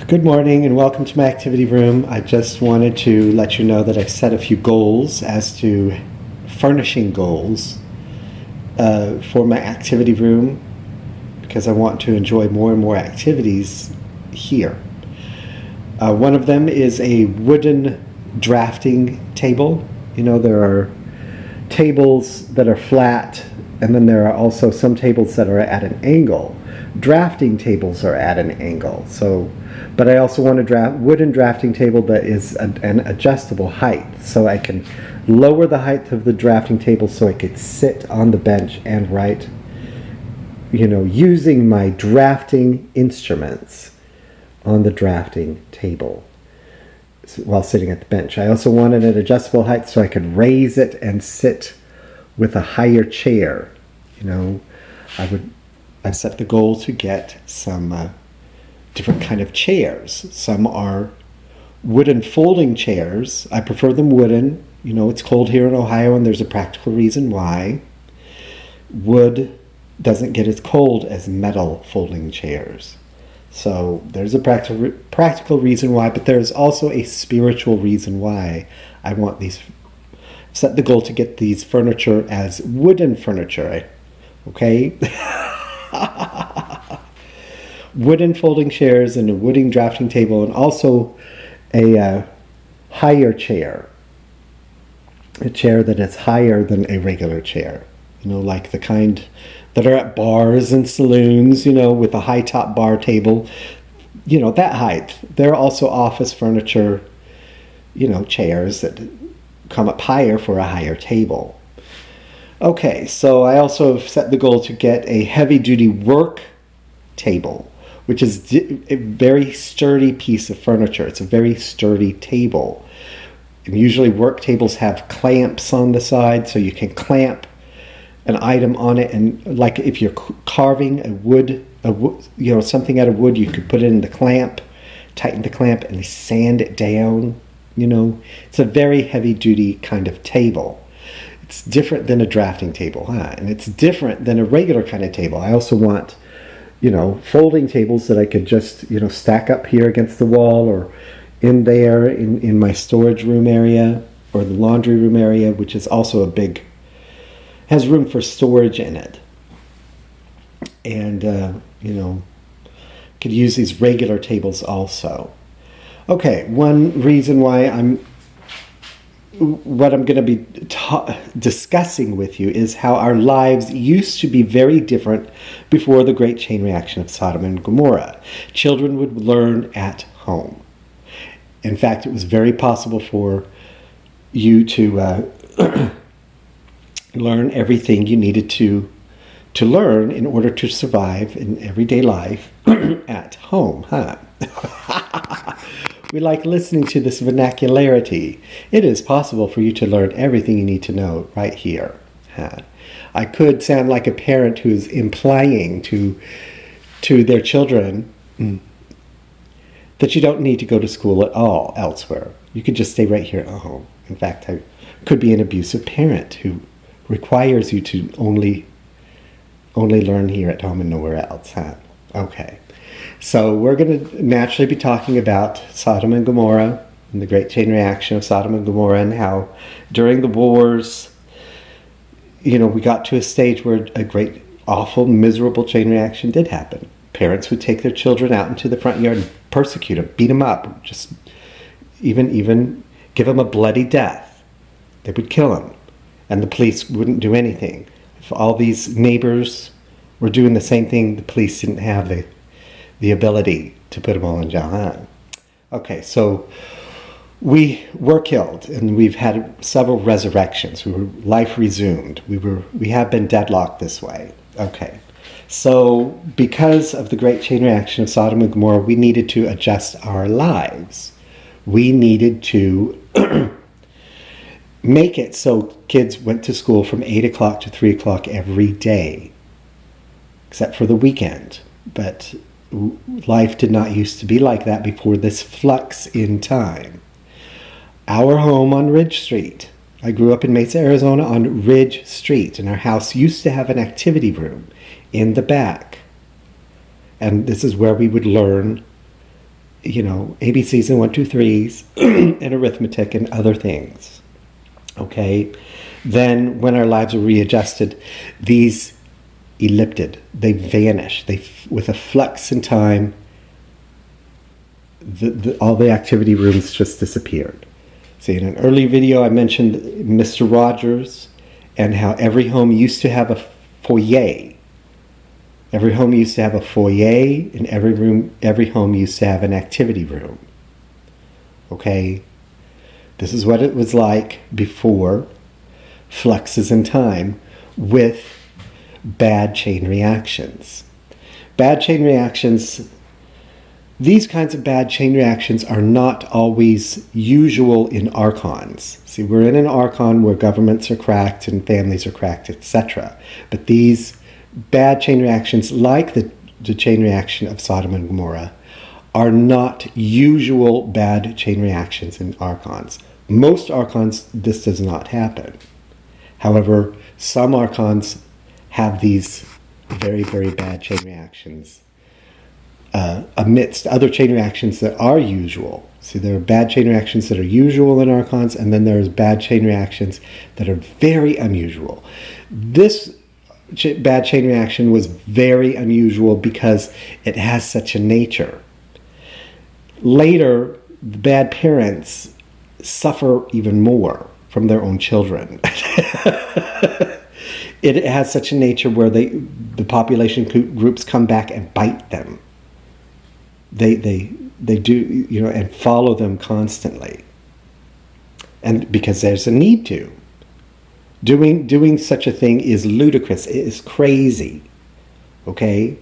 Good morning and welcome to my activity room. I just wanted to let you know that I've set a few goals as to furnishing goals for my activity room because I want to enjoy more and more activities here. One of them is a wooden drafting table. You know, there are tables that are flat, and then there are also some tables that are at an angle. Drafting tables are at an angle, but I also want a wooden drafting table that is an adjustable height, so I can lower the height of the drafting table so I could sit on the bench and write, using my drafting instruments on the drafting table while sitting at the bench. I also wanted an adjustable height so I could raise it and sit with a higher chair. I've set the goal to get some different kind of chairs. Some are wooden folding chairs. I prefer them wooden. It's cold here in Ohio, and there's a practical reason why. Wood doesn't get as cold as metal folding chairs. So there's a practical reason why, but there's also a spiritual reason why I want these. Set the goal to get these furniture as wooden furniture. Okay? Wooden folding chairs and a wooden drafting table, and also a higher chair. A chair that is higher than a regular chair. Like the kind that are at bars and saloons, with a high top bar table. That height. There are also office furniture, chairs that come up higher for a higher table. Okay, so I also set the goal to get a heavy-duty work table, which is a very sturdy piece of furniture. It's a very sturdy table. And usually work tables have clamps on the side, so you can clamp an item on it. And like if you're carving something out of wood, you could put it in the clamp, tighten the clamp, and sand it down. It's a very heavy-duty kind of table. It's different than a drafting table, and it's different than a regular kind of table. I also want, folding tables that I could just, stack up here against the wall or in there in my storage room area or the laundry room area, which is also has room for storage in it. And, could use these regular tables also. Okay, one reason why what I'm going to be discussing with you is how our lives used to be very different before the great chain reaction of Sodom and Gomorrah. Children would learn at home. In fact, it was very possible for you to learn everything you needed to learn in order to survive in everyday life at home, We like listening to this vernacularity. It is possible for you to learn everything you need to know right here. I could sound like a parent who's implying to their children that you don't need to go to school at all elsewhere. You could just stay right here at home. In fact, I could be an abusive parent who requires you to only learn here at home and nowhere else. Okay. So we're going to naturally be talking about Sodom and Gomorrah and the great chain reaction of Sodom and Gomorrah, and how during the wars, we got to a stage where a great, awful, miserable chain reaction did happen. Parents would take their children out into the front yard and persecute them, beat them up, just even give them a bloody death. They would kill them, and the police wouldn't do anything. If all these neighbors were doing the same thing, the police didn't have the ability to put them all in jail. Okay, so we were killed, and we've had several resurrections. Life resumed. We have been deadlocked this way. Okay, so because of the great chain reaction of Sodom and Gomorrah, we needed to adjust our lives. We needed to make it so kids went to school from 8 o'clock to 3 o'clock every day, except for the weekend. But life did not used to be like that before this flux in time. Our home on Ridge Street. I grew up in Mesa, Arizona on Ridge Street, and our house used to have an activity room in the back. And this is where we would learn ABCs and 1, 2, 3s, and arithmetic and other things. Okay? Then when our lives were readjusted, these ellipted. They vanished. With a flux in time, all the activity rooms just disappeared. See, in an early video, I mentioned Mr. Rogers and how every home used to have a foyer. Every home used to have a foyer, and every home used to have an activity room. Okay? This is what it was like before fluxes in time with bad chain reactions. Bad chain reactions, these kinds of bad chain reactions are not always usual in archons. See, we're in an archon where governments are cracked and families are cracked, etc. But these bad chain reactions, like the chain reaction of Sodom and Gomorrah, are not usual bad chain reactions in archons. Most archons, this does not happen. However, some archons have these very, very bad chain reactions amidst other chain reactions that are usual. See, there are bad chain reactions that are usual in archons, and then there's bad chain reactions that are very unusual. This bad chain reaction was very unusual because it has such a nature. Later, the bad parents suffer even more from their own children. It has such a nature where the population groups come back and bite them. They do, and follow them constantly. And because there's a need to. Doing such a thing is ludicrous. It is crazy. Okay?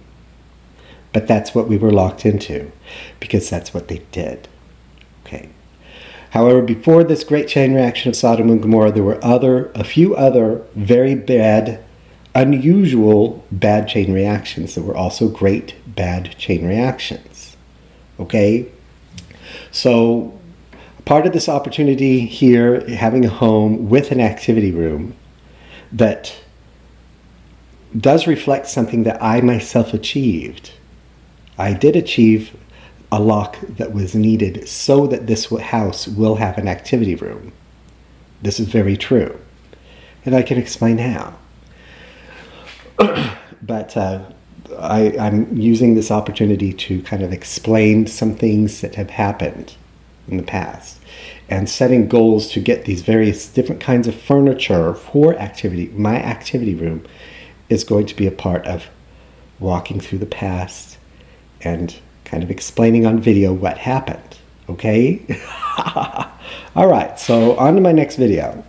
But that's what we were locked into, because that's what they did. Okay. However, before this great chain reaction of Sodom and Gomorrah, there were a few other very bad, unusual bad chain reactions. There were also great bad chain reactions. Okay? So, part of this opportunity here, having a home with an activity room that does reflect something that I myself achieved. I did achieve a lock that was needed so that this house will have an activity room. This is very true. And I can explain how. But I'm using this opportunity to kind of explain some things that have happened in the past, and setting goals to get these various different kinds of furniture for activity. My activity room is going to be a part of walking through the past and kind of explaining on video what happened. Okay? All right, so on to my next video.